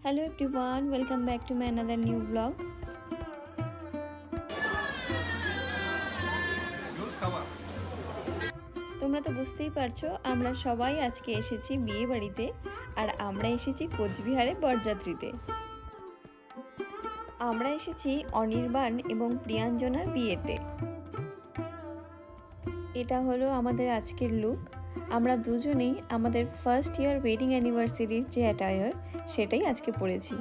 Hello everyone, welcome back to my another new vlog. তোমরা তো বুঝতেই পারছো আমরা সবাই আজকে এসেছি বিয়ে বাড়িতে আর আমরা এসেছি কোচবিহারে বরযাত্রীতে। আমরা এসেছি অনির্বাণ এবং প্রিয়াঞ্জনার বিয়েতে। এটা হলো আমাদের আজকের লুক। আমরা দুজনেই আমাদের ফার্স্ট ইয়ার ওয়েডিং অ্যানিভার্সারির যে অ্যাটায়ার সেটাই আজকে পরেছি।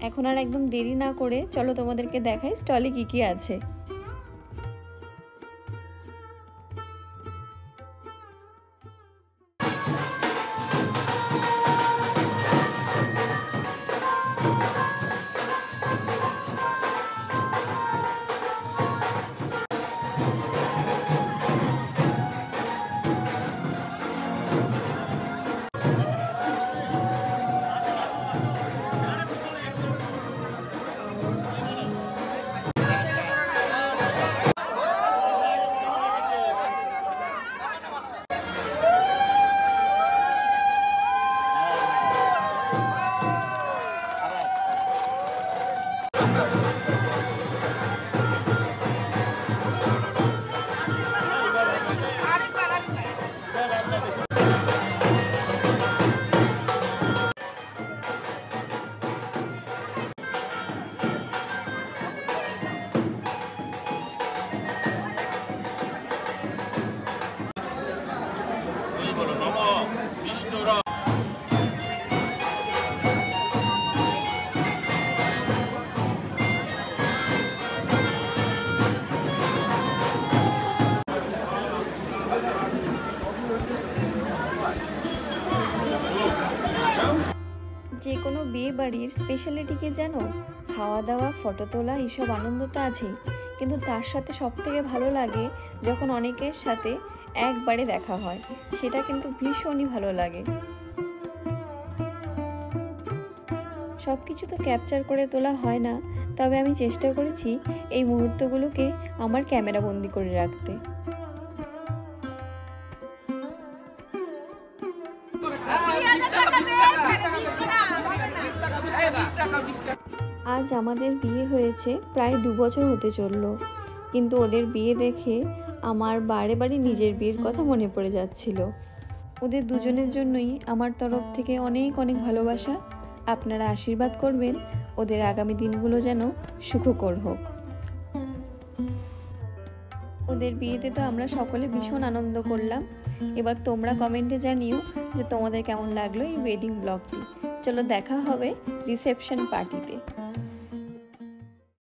এখন আর একদম দেরি না করে চলো তোমাদেরকে দেখাই স্টলে কি কি আছে। যে কোনো বিয়ে বাড়ির স্পেশালিটি কি জানো? খাওয়া দাওয়া, ফটো তোলা, এইসব আনন্দ তো আছেই, কিন্তু তার সাথে সবথেকে ভালো লাগে যখন অনেকের সাথে একবারে দেখা হয়, সেটা কিন্তু ভীষণই ভালো লাগে। সব কিছু তো ক্যাপচার করে তোলা হয় না, তবে আমি চেষ্টা করেছি এই মুহূর্তগুলোকে আমার ক্যামেরা বন্দি করে রাখতে। আজ আমাদের বিয়ে হয়েছে প্রায় 2 বছর হতে চললো, কিন্তু ওদের বিয়ে দেখে আমার বারে বারে নিজের বিয়ের কথা মনে পড়ে যাচ্ছিল। ওদের দুজনের জন্যই আমার তরফ থেকে অনেক অনেক ভালোবাসা। আপনারা আশীর্বাদ করবেন ওদের আগামী দিনগুলো যেন সুখকর হোক। ওদের বিয়েতে তো আমরা সকলে ভীষণ আনন্দ করলাম। এবার তোমরা কমেন্টে জানিও যে তোমাদের কেমন লাগলো এই ওয়েডিং ব্লগটি। চলো দেখা হবে রিসেপশন পার্টিতে।